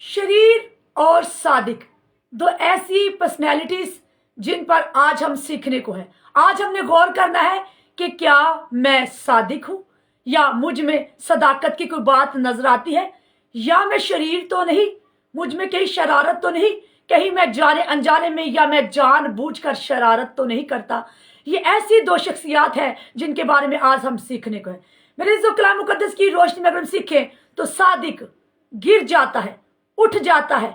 शरीर और सादिक दो ऐसी पर्सनैलिटीज जिन पर आज हम सीखने को है। आज हमने गौर करना है कि क्या मैं सादिक हूं या मुझ में सदाकत की कोई बात नजर आती है, या मैं शरीर तो नहीं, मुझ में कहीं शरारत तो नहीं, कहीं मैं जाने अनजाने में या मैं जानबूझकर शरारत तो नहीं करता। ये ऐसी दो शख्सियात हैं जिनके बारे में आज हम सीखने को है। मेरे जो कलाम मुकद्दस की रोशनी में अगर हम सीखें तो सादिक गिर जाता है, उठ जाता है।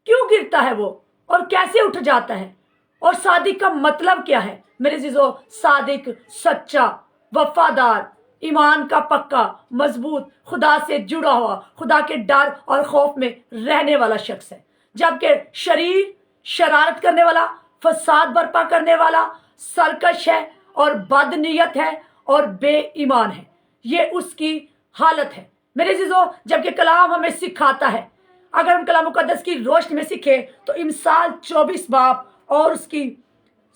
क्यों गिरता है वो और कैसे उठ जाता है, और सादिक का मतलब क्या है? मेरे जीजो, सादिक सच्चा, वफादार, ईमान का पक्का, मजबूत, खुदा से जुड़ा हुआ, खुदा के डर और खौफ में रहने वाला शख्स है। जबकि शरीर शरारत करने वाला, फसाद बर्पा करने वाला, सरकश है और बदनीयत है और बेईमान है। ये उसकी हालत है मेरे जीजो। जबकि कलाम हमें सिखाता है, अगर हम कलाम मुकद्दस की रोशनी में सीखे तो इमसाल 24 बाब और उसकी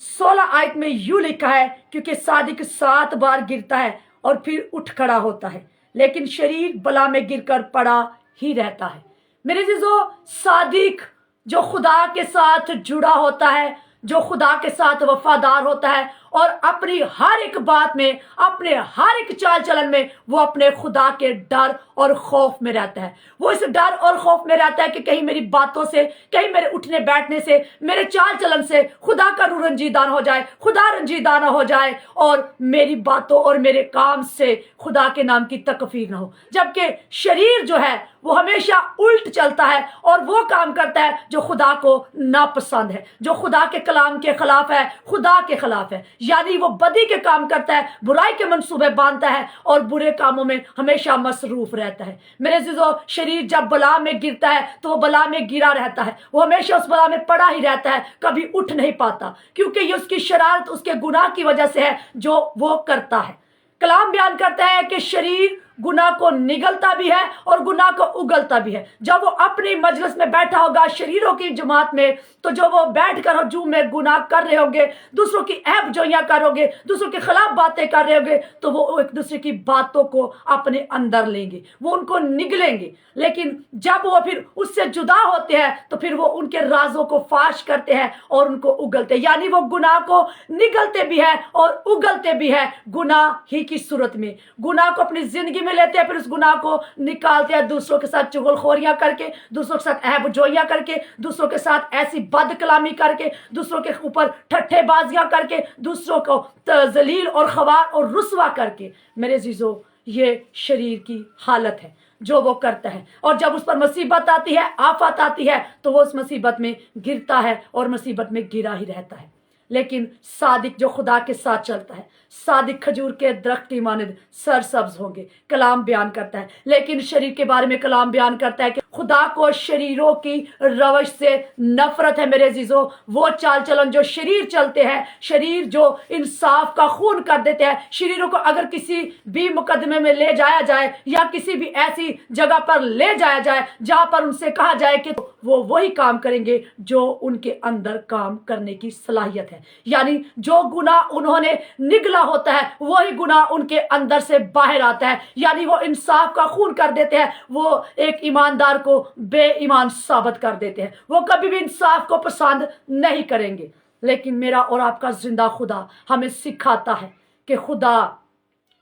16 आयत में यूं लिखा है, क्योंकि सादिक 7 बार गिरता है और फिर उठ खड़ा होता है, लेकिन शरीर बला में गिरकर पड़ा ही रहता है। मेरे जीजो, सादिक जो खुदा के साथ जुड़ा होता है, जो खुदा के साथ वफादार होता है और अपनी हर एक बात में, अपने हर एक चाल चलन में वो अपने खुदा के डर और खौफ में रहता है। वो इस डर और खौफ में रहता है कि कहीं मेरी बातों से, कहीं मेरे उठने बैठने से, मेरे चाल चलन से खुदा का रूह रंजीदा ना हो जाए, खुदा रंजीदा ना हो जाए, और मेरी बातों और मेरे काम से खुदा के नाम की तकफीर ना हो। जबकि शरीर जो है वो हमेशा उल्ट चलता है और वो काम करता है जो खुदा को नापसंद है, जो खुदा के कलाम के खिलाफ है, खुदा के खिलाफ है। यानी वो बदी के काम करता है, बुराई के मंसूबे बांधता है और बुरे कामों में हमेशा मसरूफ रहता है। मेरे जीजो, शरीर जब बला में गिरता है तो वो बला में गिरा रहता है, वो हमेशा उस बला में पड़ा ही रहता है, कभी उठ नहीं पाता, क्योंकि ये उसकी शरारत, उसके गुनाह की वजह से है जो वो करता है। कलाम बयान करता है कि शरीर गुनाह को निगलता भी है और गुनाह को उगलता भी है। जब वो अपनी मजलिस में बैठा होगा शरीरों की जमात में, तो जो वो बैठ कर हजूम में गुनाह कर रहे होंगे, दूसरों की ऐब जोइयां करोगे, दूसरों के खिलाफ बातें कर रहे होंगे, तो वो एक दूसरे की बातों को अपने अंदर लेंगे, वो उनको निगलेंगे। लेकिन जब वो फिर उससे जुदा होते हैं तो फिर वो उनके राजों को फाश करते हैं और उनको उगलते हैं। यानी वो गुनाह को निगलते भी है और उगलते भी है गुनाह ही की सूरत में। गुनाह को अपनी जिंदगी में लेते हैं, फिर उस गुनाह को निकालते हैं दूसरों के साथ चुगलखोरियां करके, दूसरों के साथ ऐब जोइयां करके, दूसरों के साथ ऐसी बद कलामी करके, दूसरों के ऊपर ठट्ठेबाजियां करके, दूसरों को जलील और खवार और रुसवा करके। मेरे जीजो, ये शरीर की हालत है जो वो करता है, और जब उस पर मुसीबत आती है, आफत आती है, तो वो उस मुसीबत में गिरता है और मुसीबत में गिरा ही रहता है। लेकिन सादिक जो खुदा के साथ चलता है, सादिक खजूर के दरख्त की मानद सरसब्ज होंगे, कलाम बयान करता है। लेकिन शरीर के बारे में कलाम बयान करता है कि खुदा को शरीरों की रवश से नफरत है। मेरे जीजो, वो चाल चलन जो शरीर चलते हैं, शरीर जो इंसाफ का खून कर देते हैं, शरीरों को अगर किसी भी मुकदमे में ले जाया जाए या किसी भी ऐसी जगह पर ले जाया जाए जहां पर उनसे कहा जाए कि वो वही काम करेंगे जो उनके अंदर काम करने की सलाहियत है। यानी जो गुनाह उन्होंने निगला होता है वही गुनाह उनके अंदर से बाहर आता है। यानी वो इंसाफ का खून कर देते हैं, वो एक ईमानदार को बेईमान साबित कर देते हैं, वो कभी भी इंसाफ को पसंद नहीं करेंगे। लेकिन मेरा और आपका जिंदा खुदा हमें सिखाता है कि खुदा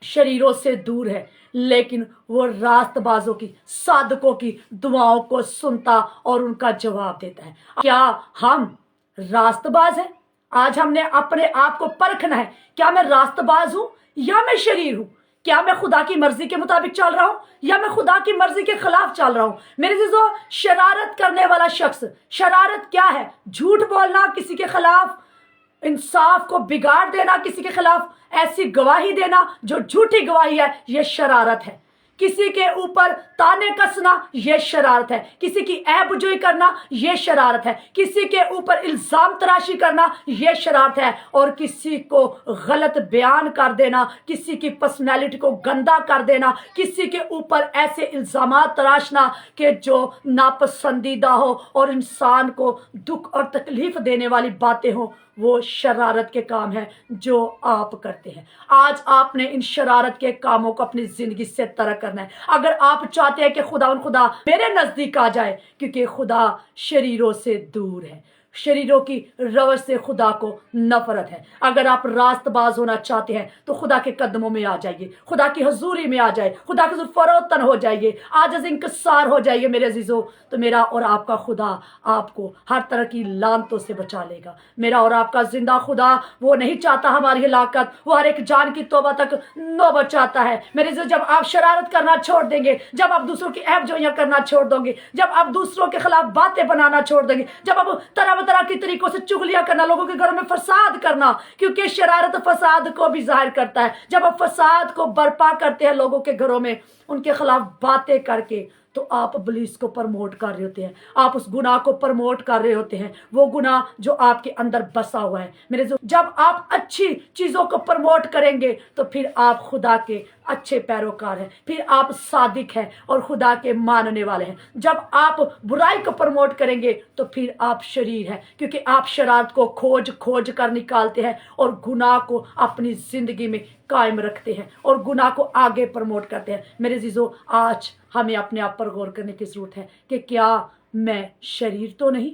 शरीरों से दूर है, लेकिन वो रास्तबाजों की, सादकों की दुआओं को सुनता और उनका जवाब देता है। क्या हम रास्तबाज हैं? आज हमने अपने आप को परखना है, क्या मैं रास्तबाज हूं या मैं शरीर हूं? क्या मैं खुदा की मर्जी के मुताबिक चल रहा हूं या मैं खुदा की मर्जी के खिलाफ चल रहा हूं? मेरे जीजो, शरारत करने वाला शख्स, शरारत क्या है? झूठ बोलना किसी के खिलाफ, इंसाफ को बिगाड़ देना किसी के खिलाफ, ऐसी गवाही देना जो झूठी गवाही है, यह शरारत है। किसी के ऊपर ताने कसना, यह शरारत है। किसी की ऐबजुई करना, यह शरारत है। किसी के ऊपर इल्जाम तराशी करना, यह शरारत है। और किसी को गलत बयान कर देना, किसी की पर्सनैलिटी को गंदा कर देना, किसी के ऊपर ऐसे इल्जामात तराशना कि जो नापसंदीदा हो और इंसान को दुख और तकलीफ देने वाली बातें हो, वो शरारत के काम है जो आप करते हैं। आज आपने इन शरारत के कामों को अपनी जिंदगी से तरक करना है। अगर आप चाहते हैं कि खुदा मेरे नजदीक आ जाए, क्योंकि खुदा शरीरों से दूर है, शरीरों की रवस से खुदा को नफरत है। अगर आप रास्तबाज होना चाहते हैं तो खुदा के कदमों में आ जाइए, खुदा की हजूरी में आ जाए, खुदा के फरोतन हो जाइए, आजिज़ इंकसार हो जाइए मेरे अजीजों। तो मेरा और आपका खुदा आपको हर तरह की लानतों से बचा लेगा। मेरा और आपका जिंदा खुदा वो नहीं चाहता हमारी हिलाकत, वो हर एक जान की तौबा तक नौबत चाहता है। मेरे अजीजों, जब आप शरारत करना छोड़ देंगे, जब आप दूसरों की ऐब जोइयां करना छोड़ दोगे, जब आप दूसरों के खिलाफ बातें बनाना छोड़ देंगे, जब आप तरह के तरीकों से चुगलियां करना, लोगों के घरों में फसाद करना, क्योंकि शरारत फसाद को भी जाहिर करता है। जब आप फसाद को बर्पा करते हैं लोगों के घरों में, उनके खिलाफ बातें करके, तो आप इब्लीस को प्रमोट कर रहे होते हैं, आप उस गुनाह को प्रमोट कर रहे होते हैं, वो गुनाह जो आपके अंदर बसा हुआ है। मेरे जब आप अच्छी चीजों को प्रमोट करेंगे तो फिर आप खुदा के अच्छे पैरोकार हैं, फिर आप सादिक हैं और खुदा के मानने वाले हैं। जब आप बुराई को प्रमोट करेंगे तो फिर आप शरीर हैं, क्योंकि आप शरारत को खोज खोज कर निकालते हैं और गुनाह को अपनी जिंदगी में कायम रखते हैं और गुनाह को आगे प्रमोट करते हैं। मेरे अजीजों, आज हमें अपने आप पर गौर करने की जरूरत है कि क्या मैं शरीर तो नहीं,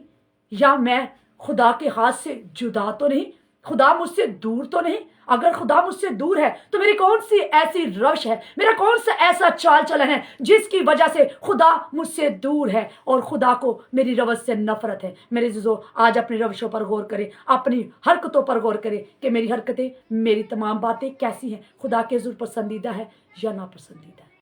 या मैं खुदा के हाथ से जुदा तो नहीं, खुदा मुझसे दूर तो नहीं। अगर खुदा मुझसे दूर है तो मेरी कौन सी ऐसी रवश है, मेरा कौन सा ऐसा चाल चलन है जिसकी वजह से खुदा मुझसे दूर है और खुदा को मेरी रवश से नफरत है। मेरे अजीजों, आज अपनी रवशों पर गौर करें, अपनी हरकतों पर गौर करें कि मेरी हरकतें, मेरी तमाम बातें कैसी हैं, खुदा के हुजूर पसंदीदा है या नापसंदीदा है।